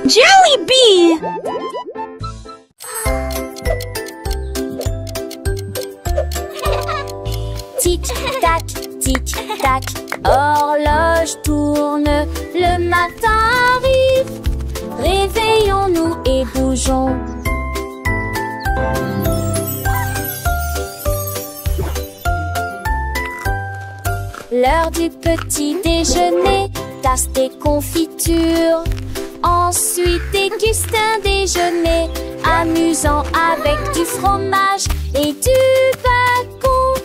Jollibee! Tic-tac, horloge tourne, le matin arrive. Réveillons-nous et bougeons. L'heure du petit déjeuner, tasse des confitures. Ensuite déguste un déjeuner amusant avec du fromage et du bacon.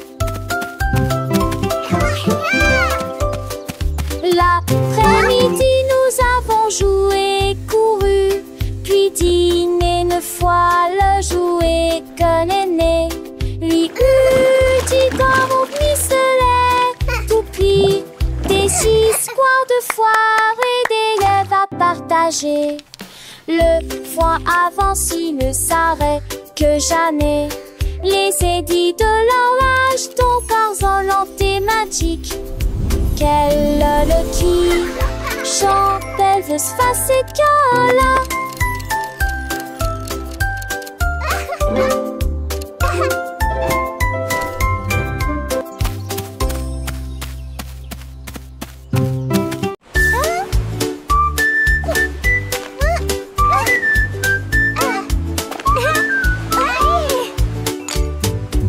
L'après-midi, nous avons joué et couru, puis dîné 9 fois le jouet que l'aîné lui eut dit dans mon pistolet. Toupie, des 6 squares de foire et des lèvres à partager. Le foin avance, il ne s'arrête que jamais. Les édits de l'orage, ton Tarzan thématique. Quelle le qui chante, elle veut se passer de là.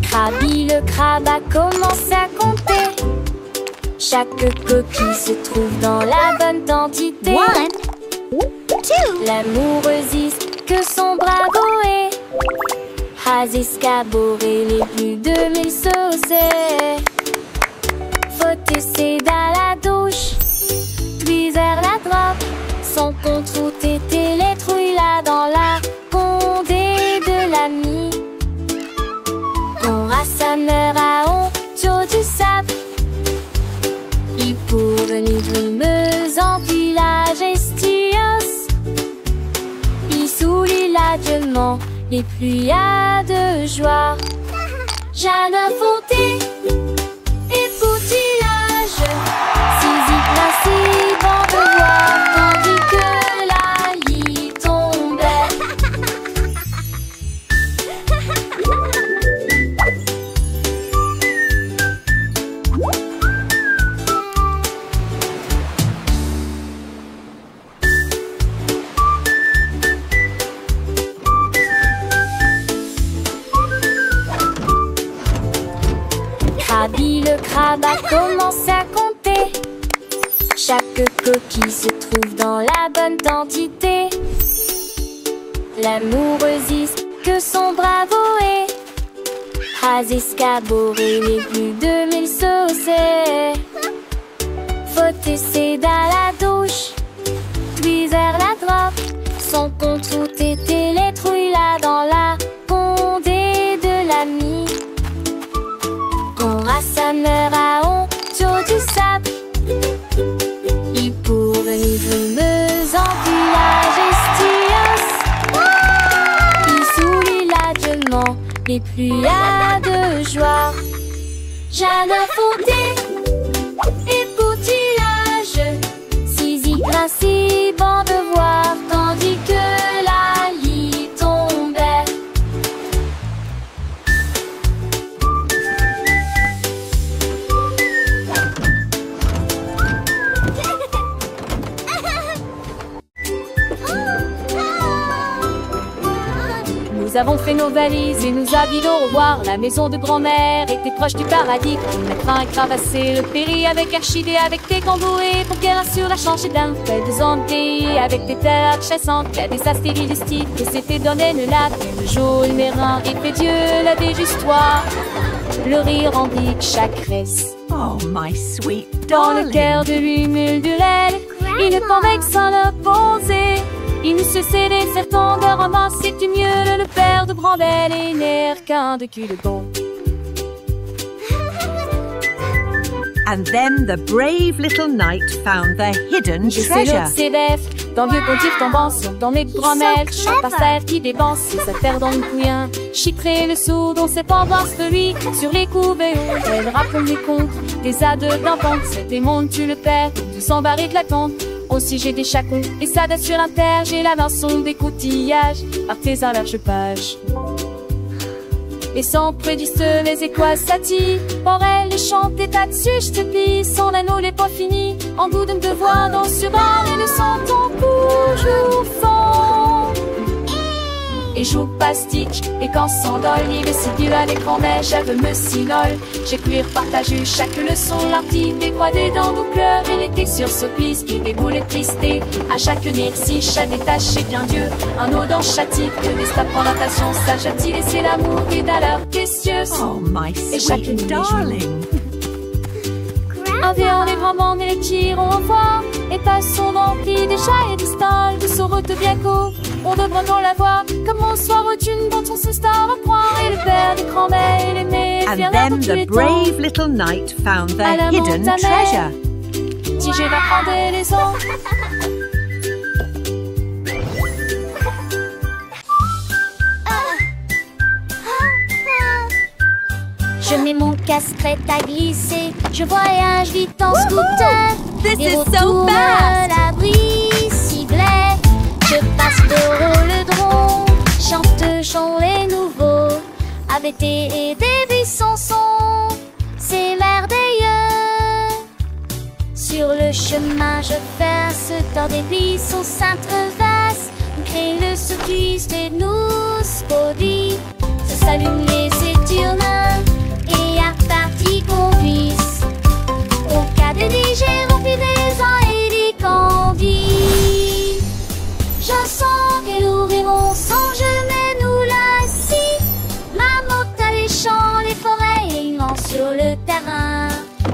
Krabi le crabe a commencé à compter. Chaque coquille se trouve dans la bonne quantité. 1, 2. L'amoureuse que son bravo est. Has escaboré les plus de 1000 saucés. Faut essayer dans la douche, puis vers la droite. Son compte route était les trouilles là dans la condé de l'ami. Ton rassembleur à honte du sable. Il pour venir brumeuse en village estios. Il sourit largement les pluies à de joie. Jeanne Fonté et poutillage, Zizi principe en devoir, tandis que la lit tombait. Krabi le crabe a commencé à compter. Chaque coquille se trouve dans la bonne quantité. L'amoureuse que son bravo est. Has escaboré les plus de 1000 saucés. Faut essayer dans la douche, puis vers la droite. Son compte route était les trouilles là dans la condé de l'ami. Ton rassembleur à honte du sable. Il pour venir brumeuse en village estios. Il sourit largement les pluies à de joie. Jeanne Fonté et poutillage, Zizi principe en devoir, tandis que la lit tombait. Nous avons fait nos valises et nous habillons au revoir. La maison de grand-mère était proche du paradis. On a craint et cravassé le péri avec Archidée, avec des camboués pour qu'elle assure la changer d'un fait de zandé, avec des terres chassantes, il y a des astéries du style et s'était donné le lac. Le jour le mérin et fait Dieu la déjustoir. Le rire indique chaque reste. Oh, my sweet Dans le darling. cœur de lui mulderelle, il ne convainc sans l'opposer. Il ne se cédait certain de ramasser du mieux le père de Brandel et l'air qu'un de cul de bon. And then the brave little knight found the hidden Je sais treasure. l'autre s'édef, dans le vieux pontif tombant sur dans les bramelles, chaque parcelle qui dépense sa terre dans le couillin. Chitré le sourd dont ses pendances de lui, sur les couverts, elle raconte les contes, des ades d'enfants, c'est des mondes tu le perds, tu s'en barrer de la compte. Aussi j'ai des chacons, et ça date sur l'inter. J'ai la main son des coutillages, artisan large page. Les sons produisent les équassati. Pour elle, les chants des tas de je te plie. Son anneau n'est pas fini. En goût de me devoir dans ce bar. Et le senton toujours fond. Et joue pastille. Et quand s'endole, il est si dur à l'écran, mais j'avais me sinole. J'ai cuir partagé chaque leçon. L'artine décroisée dans nos cœurs. Et l'été sur ce piste, qui déboule et tristé. À chaque nid, si chaque détaché bien Dieu. Un eau dans chaque type, que n'est pas pour natation. Sage a-t-il laissé l'amour et d'alors qu'est-ce Oh, my sweet darling. un vieux les grands et les tirons au revoir. Et passons remplis des chats et des stalles. De Sorote bien court, on devrait non la voir. Comme on soir d'une dont on se star à croire. Et le père des grands-mères et les mères. And then the brave little knight found the hidden treasure. Si je vais prendre les eaux. Je mets mon casque-prêt à glisser. Je voyage vite en scooter. This Et is retourne so à fast. l'abri ciblé. Je passe le rôle chante chant les nouveaux. Avec et des buissons sont, c'est merveilleux. Sur le chemin, je passe dans des buissons s'intreversent. Crée le cycliste et nous spody. Se s'allument les éturnins et à partie conduisent. Au cas de digérer, rempli des ans et des candies. Je sens que nous rêvons sans jamais nous lasser. Ma moto a les champs, les forêts et immense sur le terrain.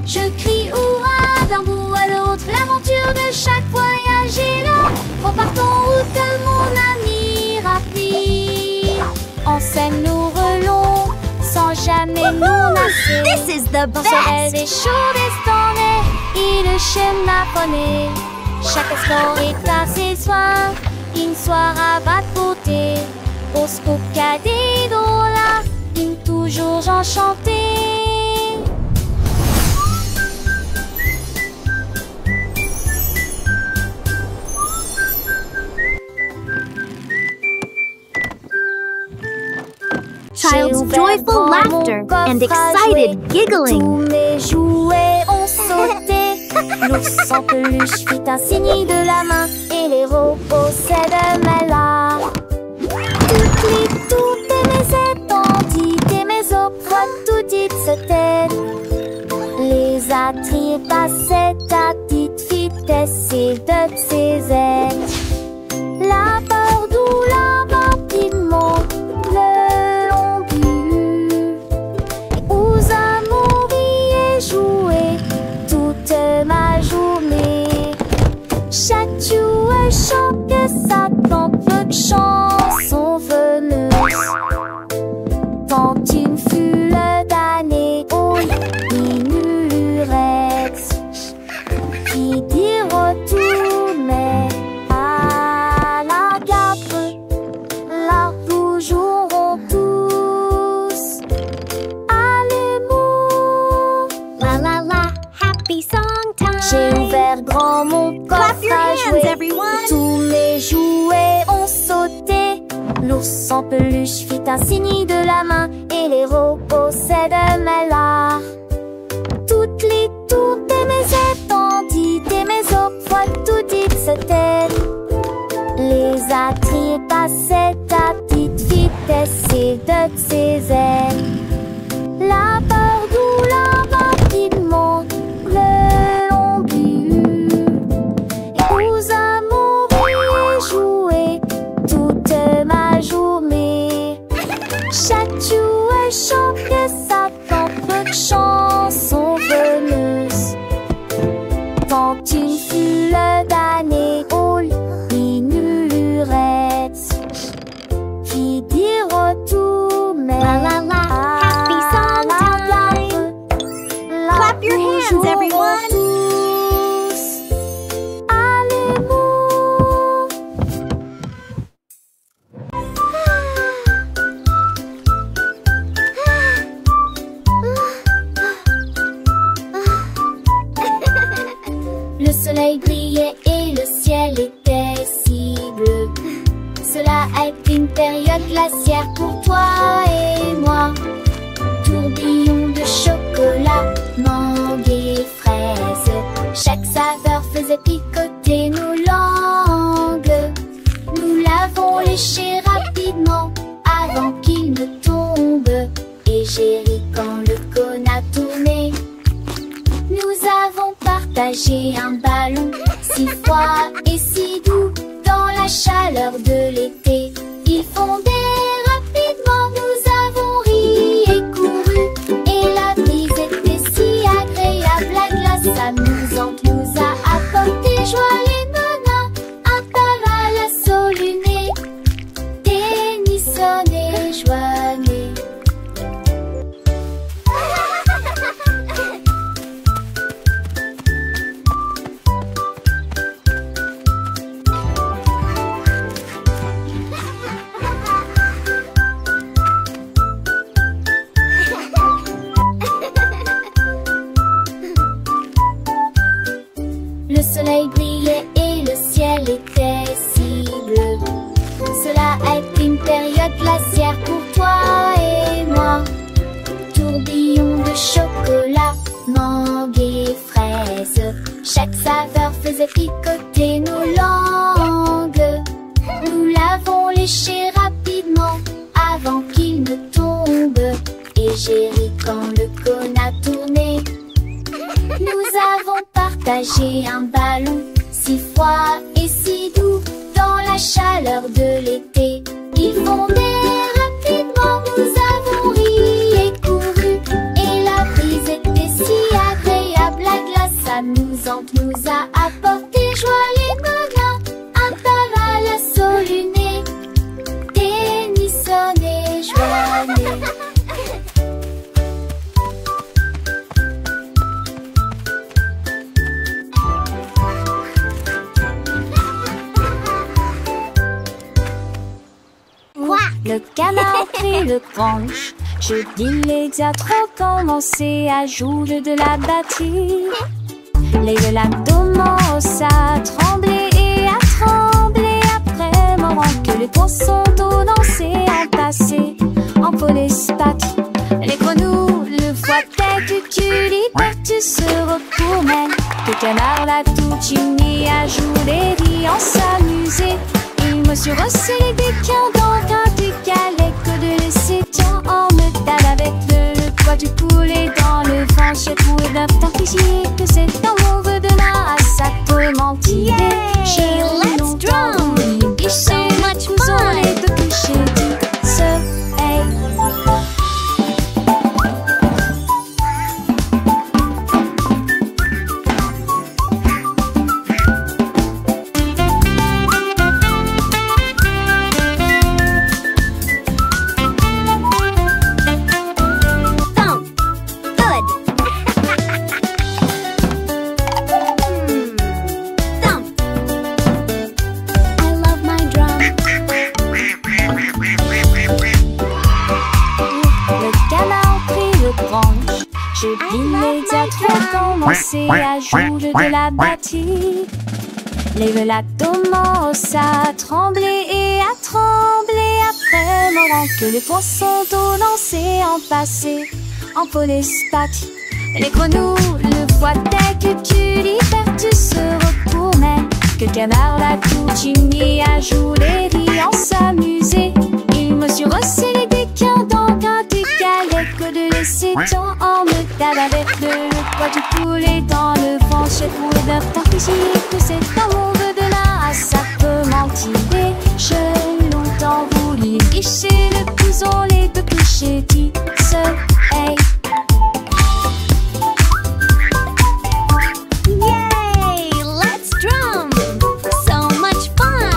Je crie hurrah d'un bout à l'autre. L'aventure de chaque voyage est là. Repartons où que mon ami rapide. En scène nous relons sans jamais nous lasser. This is the Dans ce des best. chauds destonnés et le schéma poney. Chaque instant est à ses soins. Une soirée va de beauté. Au scoop cadet là, une toujours enchantée. Child's joyful laughter and excited giggling. Tous mes jouets ont sauté. L'ours en peluche fit un signe de la main et les robots s'aident là. Toutes mes étendues et mes opres, tout dites se tête. Les attriers passaient à petite vitesse et de ses ailes. La peur d'où la rapidement le long but. Aux amours y ai joué toute ma journée. Chaque jouet chante que ça tente peu de chansons veneuses. Tant une fut d'année au Inurex. Qui dit retourner à la gape. Là nous jouerons tous à l'amour. La la la, happy song time. J'ai ouvert grand mon coffre Clap your à hands, jouer. everyone. Tous mes jouets ont sauté. L'ours en peluche fit un signe de la main et les robots s'aident là. Toutes les tours et mes étendues et mes opres, tout dites se tête. Les attriers passaient à petite vitesse et de ses ailes. La peur d'où la rapidement le long but. Et aux amours y ai joué toute ma journée. Chaque jouet chante que ça tente peu de chansons veneuses. Tant une fut d'année au Inurex. Qui dit retour mais La la la, happy song time. faisait picoter nos langues. Nous l'avons léché rapidement avant qu'il ne tombe. Et j'ai ri quand le cône a tourné. Nous avons partagé un ballon si froid et si doux dans la chaleur de l'été. Il fondait rapidement, nous avons ri et couru. Et la brise était si agréable, la glace amusante nous a apporté joie. Les nanas, un parasol luné, Tennyson et Joannée. Le soleil brillait et le ciel était si bleu. Cela a été une période glaciaire pour toi et moi. Tourbillon de chocolat, mangue et fraise. Chaque saveur faisait picoter nos langues. Nous l'avons léché rapidement avant qu'il ne tombe. Et j'ai ri quand le cône a tourné. Nous avons partagé un ballon si froid et si doux dans la chaleur de l'été. Il fondait rapidement, nous avons ri et couru. Et la brise était si agréable, la glace amusante nous a apporté joie. Les nanas, un parasol luné, Tennyson et Joannée. Le canard prit le branche. Je dis les diatres ont commencé à jouer de la batterie. Les lacs commencent à trembler et à trembler après moment que les poissons d'eau dansaient à passer en polyspatie. Les grenouilles, le foie tête, tu se retournent. Le canard l'a tout uni à jouer et en s'amuser. Il me suis resserré des quins dans un décalé que de laisser tant en métal avec le poids du poulet dans le vent. J'ai trouvé d'un temps que c'est dans mon vœu de là à ça peut mentir. J'ai let's drum! It's so much fun! Et de coucher du soleil. Je dis les diatres ont commencé à jouer de la batterie. Les lacs commencent à trembler et à trembler après moment que les poissons d'eau dansaient en passé en polyspatie. Les grenouilles, le foie tête, tu se retournent. Que le canard l'a tout uni à jouer et en s'amuser. Il me suis resserré des quins dans un décalé que de laisser tant en métal avec le poids du poulet dans le vent. J'ai trouvé d'un temps que c'est dans mon vœu de là à ça peut mentir. J'ai longtemps voulu guicher le couson, les deux couchers du soleil. Yay! Let's drum! So much fun!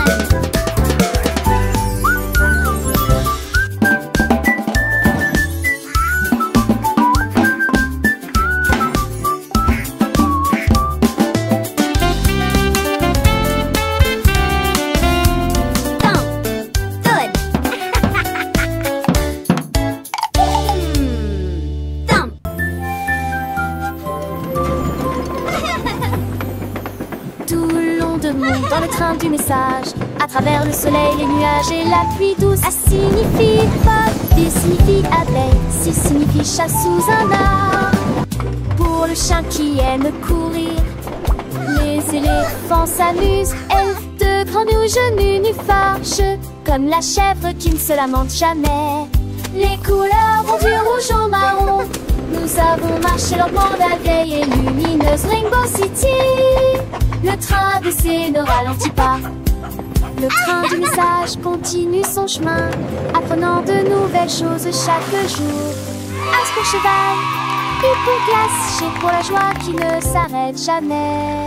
Dans le train du message, à travers le soleil, les nuages et la pluie douce. A signifie pas, B signifie abeille, C signifie chat sous un arbre. Pour le chien qui aime courir, les Les éléphants s'amusent, elles de grands nez aux genoux nus fâcheux, comme la chèvre qui ne se lamente jamais. Les couleurs vont du rouge au marron. Nous avons marché lentement la vieille et lumineuse Rainbow City. Le train d'essai ne ralentit pas. Le train du message continue son chemin, apprenant de nouvelles choses chaque jour. As pour cheval, et pour glace, G pour la joie qui ne s'arrête jamais.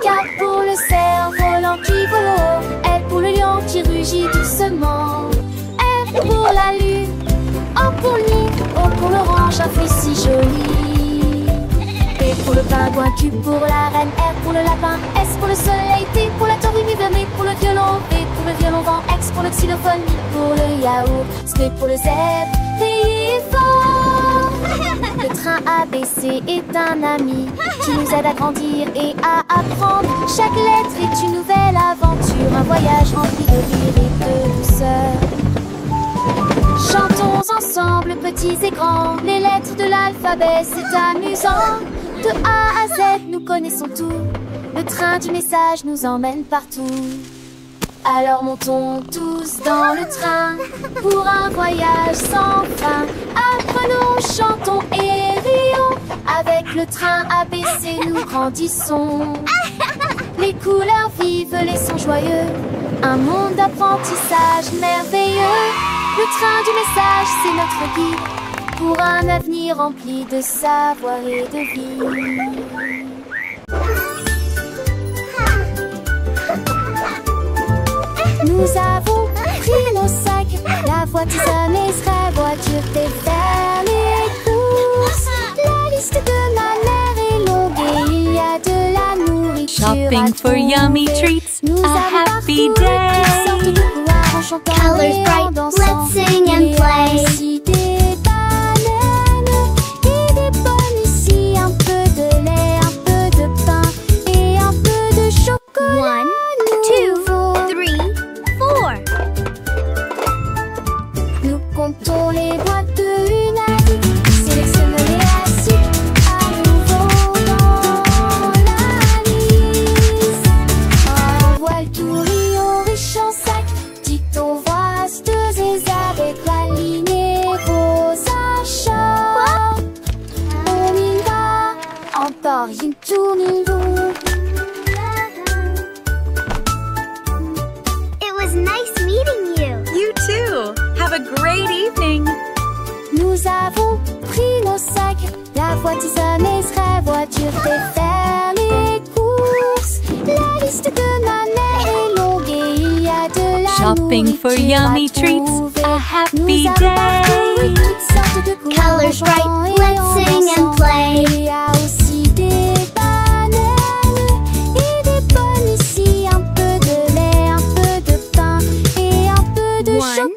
K pour le cerf-volant qui vole haut, L pour le lion qui rugit doucement. F pour la lune, O pour le nid, O pour l'orange, un fruit si joli. P pour le pingouin, Q pour la reine, R pour le lapin, S pour le soleil, T pour la tortue, M pour le violon, V pour le violon vent, X pour le xylophone, I pour le yaourt, S pour le zèbre, veillez fort. Le train ABC est un ami qui nous aide à grandir et à apprendre. Chaque lettre est une nouvelle aventure, un voyage rempli de rire et de douceur. Chantons ensemble, petits et grands, les lettres de l'alphabet, c'est amusant. De A à Z, nous connaissons tout. Le train du message nous emmène partout. Alors montons tous dans le train pour un voyage sans fin. Apprenons, chantons et rions. Avec le train ABC, nous grandissons. Les couleurs vives, les sons joyeux. Un monde d'apprentissage merveilleux. Le train du message, c'est notre guide pour un avenir rempli de savoir et de vie. Nous avons pris nos sacs, la voiture sera voiture fait faire les courses. La liste de ma mère est longue et il y a de la nourriture. Shopping for yummy treats, a happy day. Colors bright, let's sing and play. Ici des bananes et des pommes, ici un peu de lait, un peu de pain et un peu de chocolat. 1, 2, 3, 4. Nous comptons les boîtes de une à une, sélectionnons les acides à nouveau dans la liste. Un voile tout riant riche en sac, dit au voisteuse et avec la lignée vos achats. On y va, encore une tournée. It was nice meeting you. You too. Have a great evening. Nous avons pris nos sacs, la voiture sonnée sera voiture fait faire les courses. La liste de ma mère est longue et il y a de la Shopping for nourriture yummy à treats, trouver. a happy Nous avons parcouru day. toutes sortes de couleurs Colors en chantant bright, et let's en sing and dansant. play. Il y a aussi des bananes et des pommes ici, un peu de lait, un peu de pain et un peu de 1, chocolat.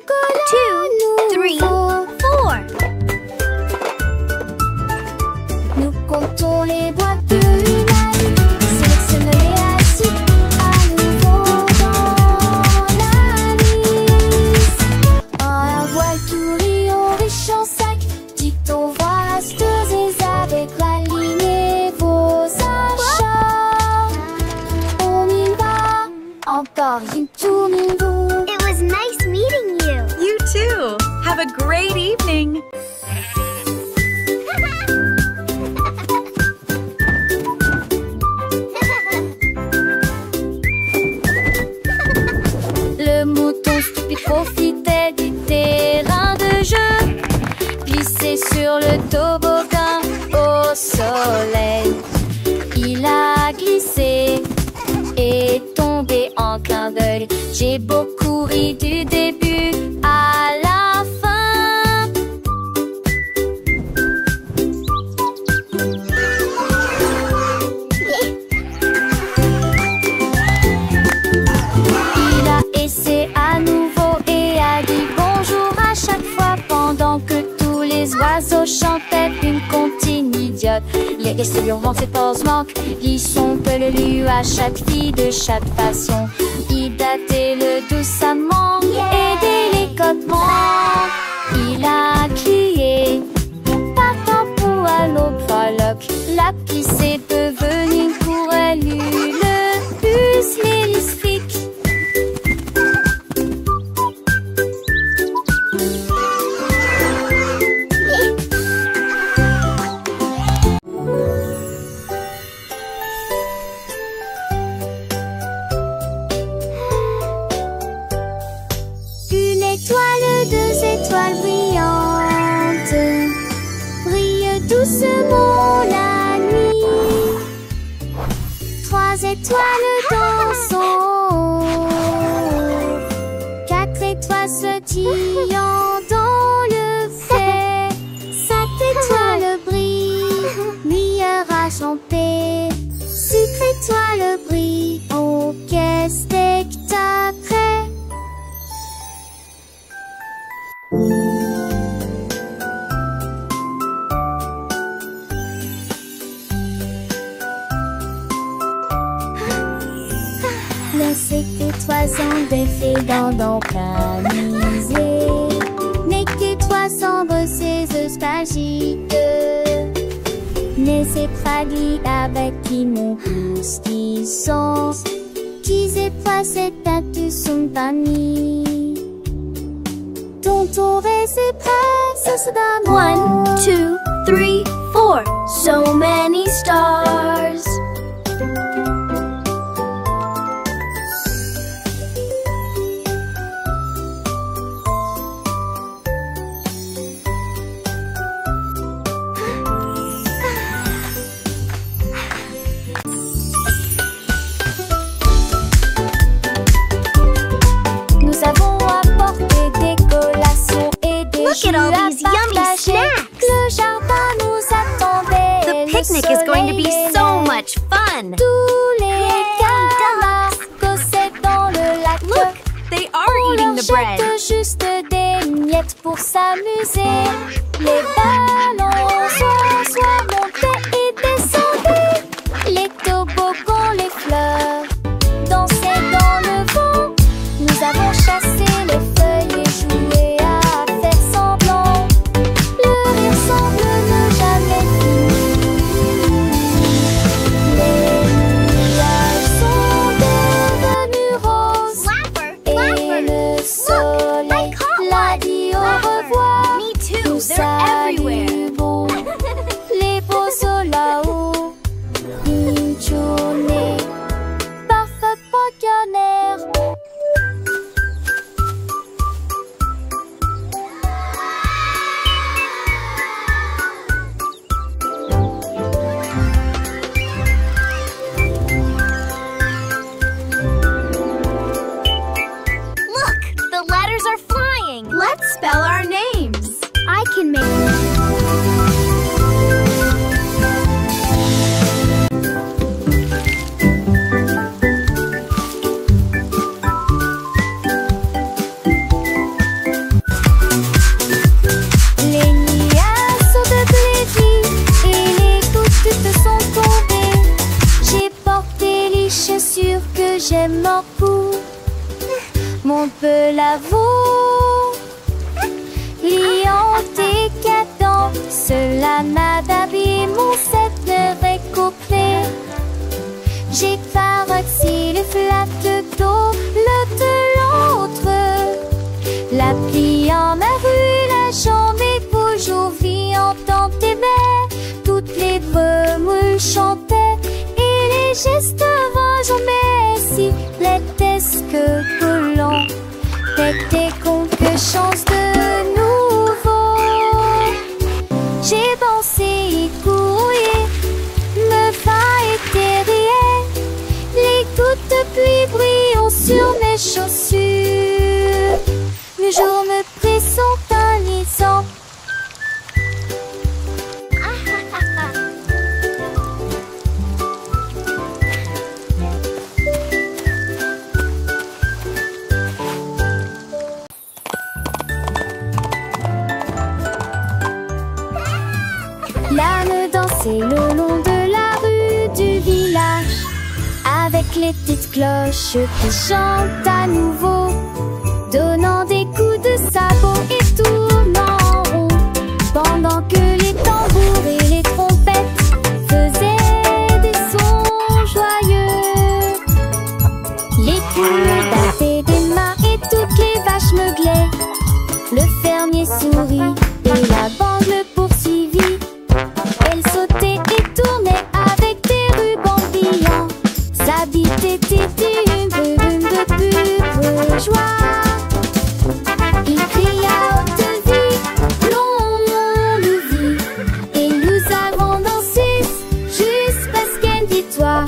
2, 3, nouveau. 4. Nous comptons les boîtes de une à une, sélectionnons les acides à nouveau dans la liste. Un voile tout riant riche en sac, dit aux voisteuses et avec la lignée vos achats. On y va, encore une tournée. It was nice meeting you. You too. Have a great evening. Le mouton stupide profitait du terrain de jeu, glissé sur le toboggan au soleil. Il a glissé et tombé en clin d'œil. J'ai beaucoup ri du début à la fin. Il a essayé à nouveau et a dit bonjour à chaque fois pendant que tous les oiseaux chantaient une comptine idiote. Les restes lui ont ses pauses manquent, ils sont peu le lu à chaque fille de chaque façon. Il datait le doucement et délicatement. Il a crié partant pour à l'aube, la qui s'est devenue pour elle scintillant dans le fait. Cette étoile brille, meilleure à chanter. Sucre étoile brille, oh quel spectacle! L'insecte étoisant défait dans camisé n'est qu'étoisant de ses œufs magiques. Né ses fraglis avec qui mon poustisson qui s'époise cette tête son panier. Ton tour et ses princesses d'amour. 1, 2, 3, 4. So many stars. Nous avons apporté des collations et des Look at all these yummy snacks. Le jardin nous attendait. The picnic is going to be so much fun. Tous les camarades causaient dans le lac. Look, they are On eating leur the bread. jette juste des miettes pour s'amuser. Les ballons soit montés et descendaient. Les toboggans, les fleurs dansaient dans le vent. Nous avons chassé les feuilles et joué à faire semblant. Le rire semble ne jamais finir. Les nuages sont devenus roses. Et le soleil l'a dit au revoir. Me too, Nous they're everywhere. saluons les beaux là-haut. Une journée parfaite pour Canner. Look, the letters are flying. Let's spell our names. I can make Les nuages sont devenus et les gouttes te sont tombées. J'ai porté les chaussures que j'aime beaucoup. Mon peu l'avoue, liant et cadent, cela m'a d'habiller mon set de récoupler. J'ai carotté les flaques d'eau l'un de l'autre. La pluie en ma rue, la journée toujours viande dans tes baies. Toutes les remoules chantaient et les gestes avant jamais si letesque collant. T'étais con que chance de nouveau. J'ai dansé et couru, me va et terrier. Les gouttes de pluie brillent sur mes chaussures. Le jour me présente un lisant. L'âne dansait le long de la rue du village, avec les petites cloches qui chantent à nouveau, donnant des coups de sabot et tournant en rond, pendant que les tambours et les trompettes faisaient des sons joyeux. Les poules battaient des mains et toutes les vaches meuglaient. Le fermier sourit et la bande le poursuivit. Elle sautait et tournait avec des rubans brillants. Sa bite était une brume de pure joie. Il cria à haute vie, long de vie. Et nous avons dansé jusqu'à ce victoire.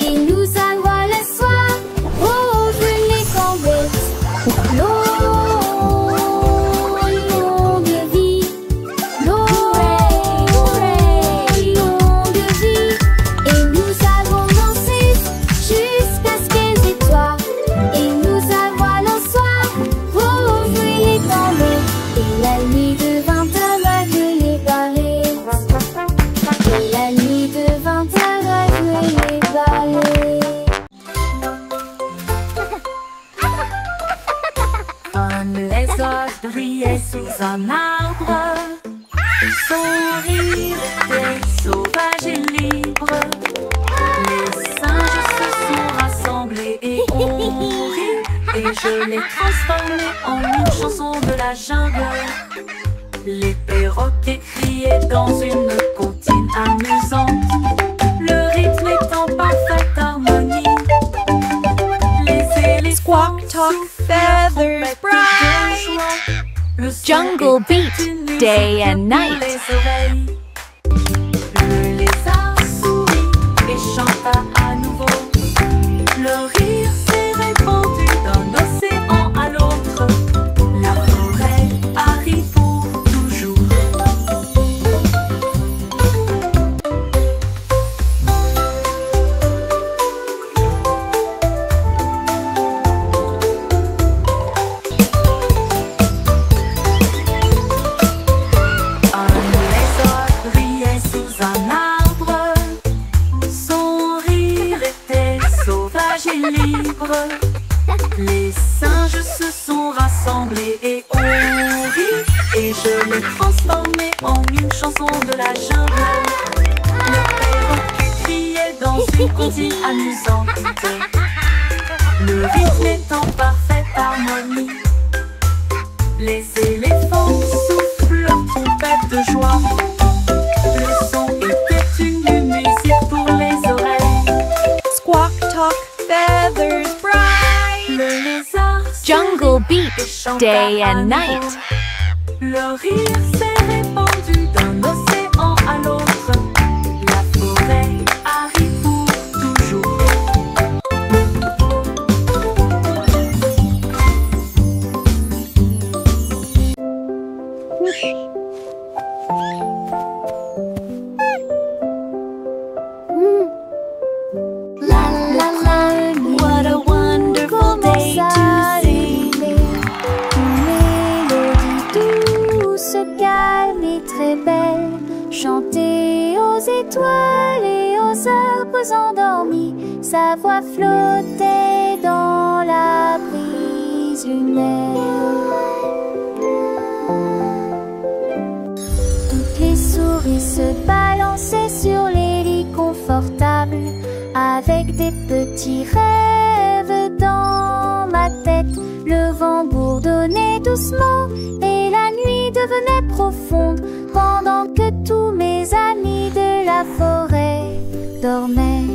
Et nous allons le soir, oh, je les cambettes. Long brillait sous un arbre. Son rire était sauvage et libre. Les singes se sont rassemblés et ont ri. Et je l'ai transformé en une chanson de la jungle. Les perroquets criaient dans une comptine amusante. Le rythme est en parfaite harmonie. Les éléphants Squawk, talk, feathers, bright. Le son Jungle était beat, une musique day and pour night. les oreilles. Le lézard sourit et chanta à nouveau. Le rire s'est répandu d'un océan à l'autre. La forêt arrive pour toujours. Un lézard brillait sous un arbre. Son rire était sauvage et libre. Les singes se sont rassemblés et ont ri. Et je l'ai transformé en une chanson de la jungle. Le perroquet criait dans une comptine amusante. Le rythme est en parfaite harmonie. Les éléphants soufflent leur trompette de joie. Le son était une musique pour les oreilles. Squawk, talk, feathers, bright. Le lézard Jungle beat, et chanta day à and nouveau. night. Le rire s'est répandu d'un océan à l'autre. La forêt arrive pour toujours. La la la, what a wonderful day to see. Une mélodie douce, calme et très belle, chantée aux étoiles et aux arbres endormis. Sa voix flottait dans la brise lunaire. Toutes les souris se balançaient sur les lits confortables, avec des petits rêves dans ma tête. Le vent bourdonnait doucement et la nuit devenait profonde, pendant que tous mes amis de la forêt dormaient.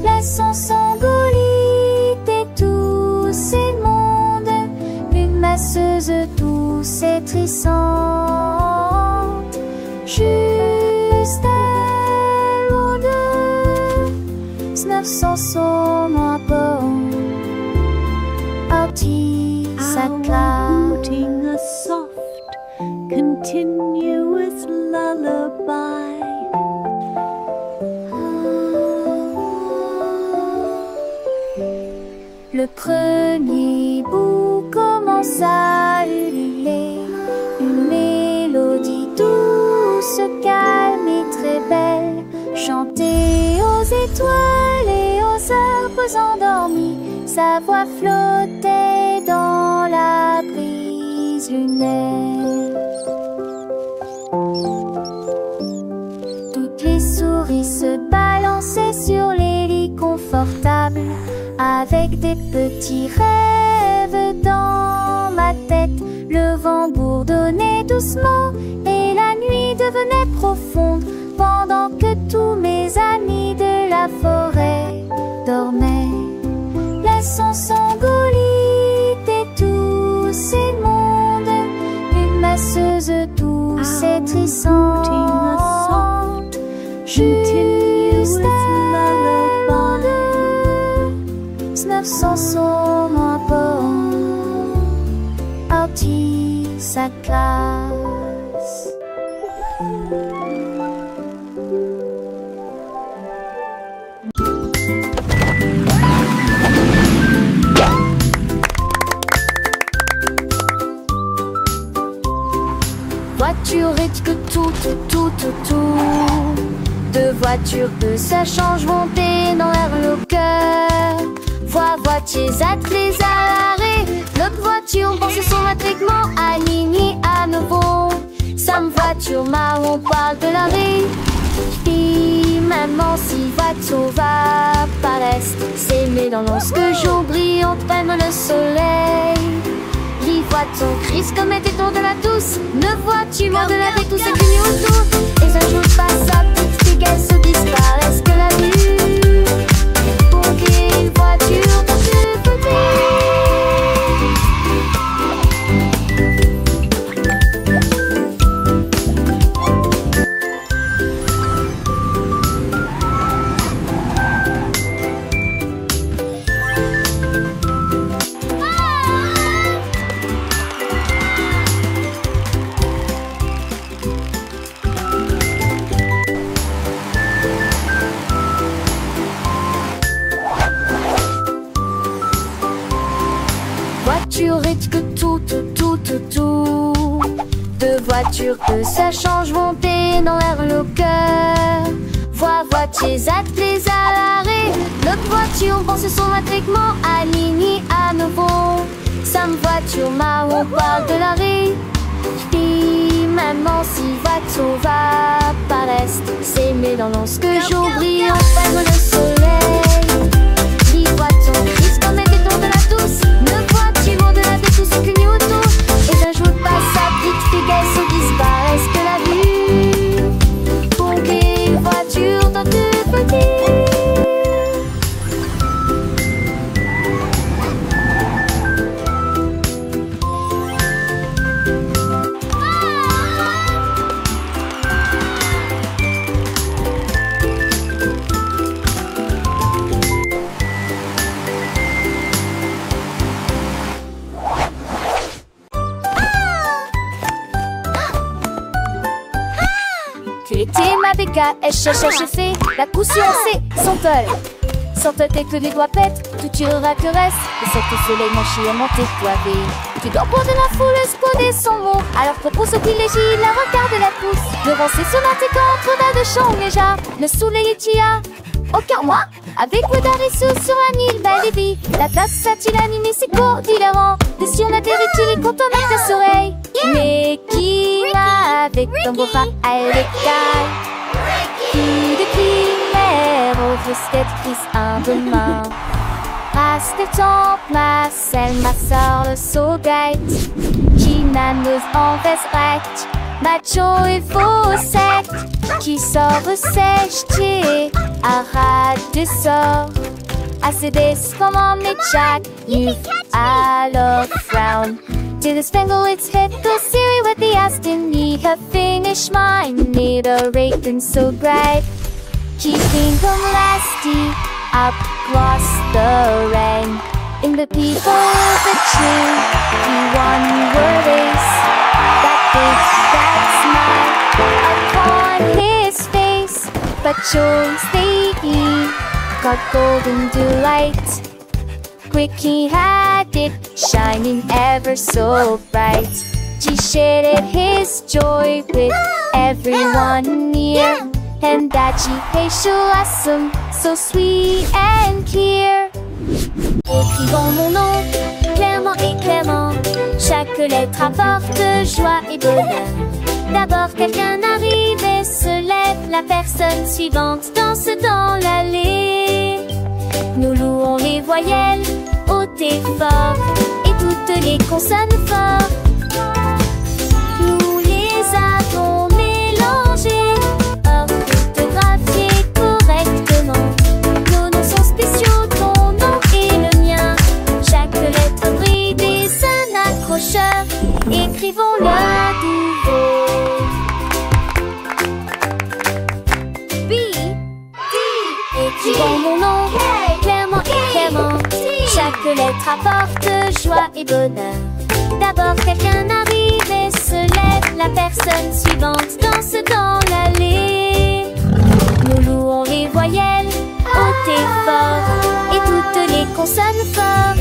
Laissons s'engolit et tous ces mondes, une masseuse douce et trissante. Juste elle ou deux, 900 sont à bord. Artie s'acclame. Outing a soft, continuous lullaby. Le premier bout commence à ululer, une mélodie douce, calme et très belle, chantée aux étoiles et aux arbres endormis. Sa voix flottait dans la brise lunaire. Toutes les souris se balançaient sur les lits confortables, avec des petits rêves dans ma tête. Le vent bourdonnait doucement et la nuit devenait profonde, pendant que tous mes amis de la forêt dormaient. Laissons s'engolit et tous ces mondes, une masseuse douce et trissante. Juste elle ou deux, 900 sont à bord. Artie sa classe. Voiture et tout. Deux voitures peu ça change, monter dans l'air le cœur. Voitiers attelés à l'arrêt, l'autre voiture voitures pensent son intégrement aligné à nouveau. Sam voiture marron parle de la vie. Puis maman si voiture va paraître. S'aimer dans lorsque jour brillant prenne le soleil. Les voitures crise comme était tour de la douce. Ne vois-tu moins de la vie tous ces clignots autour. Et un jour passe à petite fille qu'elle se disparaisse que la vue. Pour qu'une voiture dans ce côté. Voiture est que tout. Deux voitures que ça change monter dans l'air le cœur. Voitures attelées à l'arrêt. L'autre voiture pense son intégrement aligné à nouveau. Sam voiture marron parle de l'arrêt. Puis maman si voiture va paraître. S'aimer dans lorsque jour brillant prenne le soleil. Les voitures grises comme des tours de la douce. Ne vois-tu moins de la vie tous ces clignots autour. Et un jour passe sa petite fille qu'elle se disparaisse que la vue. Pour qu'une voiture dans tout petit. fait la poussière c'est Sente tes que des doigts pètent, tout tirera que reste. Et cette soleil manché à monter toivé. Tu dois pour de la foule exploder son mot. Alors propose au privilégie la regarde la pousse. Devant ses sonnettes contre de champs déjà. Le soleil est tia. Aucun moi, avec le d'Arissou sur un île belle et vie. La tasse a-t-il animé ses cours différents. Des si on atterrit-il et quand on a tes oreilles. Mais qui va avec ton beau rat à l'écaille. Qui de primaire au risque prise un demain. Passe le temps, ma selle, ma soeur, le saugate. Qui n'annonce en veste macho et faux sec. Qui sort sèche, t'es arrête de sort. Assez comment mais Jack, you alors frown. To the spangle its hit, go Siri with the Aston. Need a finish mine, need a rake and so bright. Keeping them lasty up across the rain. In the people of the tree, the one word is that big, that smile upon his face. But Jones they got golden delight. Quick he had it, shining ever so bright. He shared his joy with everyone near. And that she awesome, so sweet and clear. Écrivons mon nom, clairement et clairement. Chaque lettre apporte joie et bonheur. D'abord quelqu'un arrive et se lève. La personne suivante danse dans l'allée. Nous louons les voyelles, hautes et fortes, et toutes les consonnes fortes. Nous les avons mélangées, orthographiées correctement. Nos noms sont spéciaux, ton nom et le mien. Chaque lettre brille des un accrocheur. Écrivons-le à nouveau. B, D, écrivons mon nom, clairement et clairement. Chaque lettre apporte joie et bonheur. D'abord quelqu'un arrive et se lève. La personne suivante danse dans l'allée. Nous louons les voyelles, hautes et fortes, et toutes les consonnes fortes.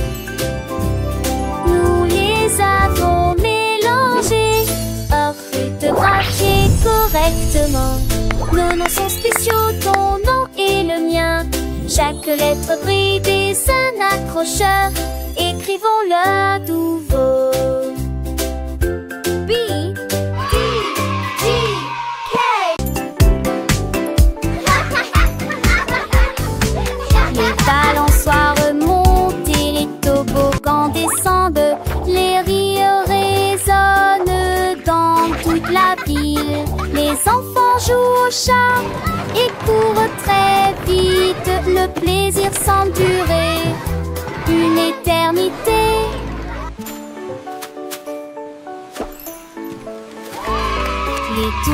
Nous les avons mélangées, orthographiées correctement. Nos noms sont spéciaux, ton nom et le mien. Chaque lettre brille des un accrocheur. Écrivons-le à nouveau.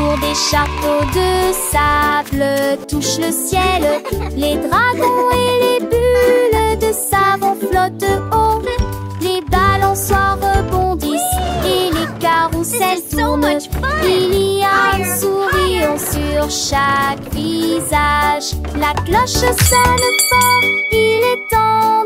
autour des châteaux de sable touchent le ciel. Les dragons et les bulles de savon flottent haut. Les balançoires rebondissent et les carrousels tournent. Il y a un sourire sur chaque visage. La cloche sonne fort, il est temps